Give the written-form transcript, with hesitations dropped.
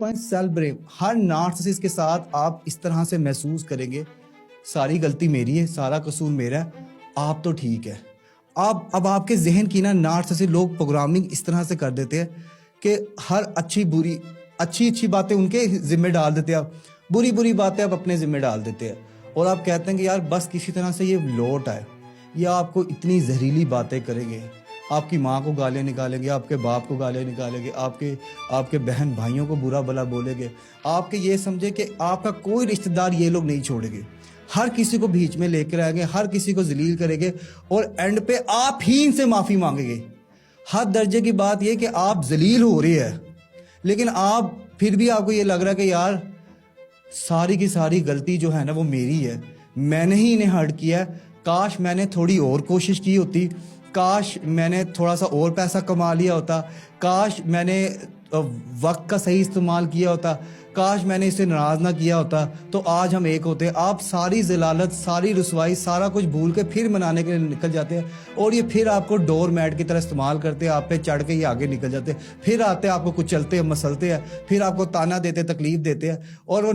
Point self blame. हर narcissist के साथ आप इस तरह से महसूस करेंगे सारी गलती मेरी है, सारा कसूर मेरा है, आप तो ठीक है। अब आपके जहन की ना नार्सिसिस्ट लोग प्रोग्रामिंग इस तरह से कर देते हैं कि हर अच्छी बातें उनके जिम्मे डाल देते हैं, बुरी बुरी बातें आप अपने जिम्मे डाल देते हैं और आप कहते हैं कि यार बस किसी तरह से ये लौट आए। ये आपको इतनी जहरीली बातें करेंगे, आपकी माँ को गालियाँ निकालेंगे, आपके बाप को गालियाँ निकालेंगे, आपके बहन भाइयों को बुरा भला बोलेंगे, आपके ये समझे कि आपका कोई रिश्तेदार ये लोग नहीं छोड़ेंगे, हर किसी को बीच में लेकर आएंगे, हर किसी को जलील करेंगे और एंड पे आप ही इनसे माफ़ी मांगेंगे। हद दर्जे की बात ये कि आप जलील हो रही है लेकिन आप फिर भी आपको ये लग रहा है कि यार सारी की सारी गलती जो है ना वो मेरी है, मैंने ही इन्हें हर्ट किया है, काश मैंने थोड़ी और कोशिश की होती, काश मैंने थोड़ा सा और पैसा कमा लिया होता, काश मैंने वक्त का सही इस्तेमाल किया होता, काश मैंने इसे नाराज़ ना किया होता तो आज हम एक होते। आप सारी जलालत, सारी रुसवाई, सारा कुछ भूल के फिर मनाने के लिए निकल जाते हैं और ये फिर आपको डोर मैट की तरह इस्तेमाल करते हैं, आप पे चढ़ के ये आगे निकल जाते हैं, फिर आते हैं आपको कुचलते हैं, मसलते हैं, फिर आपको ताना देते, तकलीफ देते हैं और वो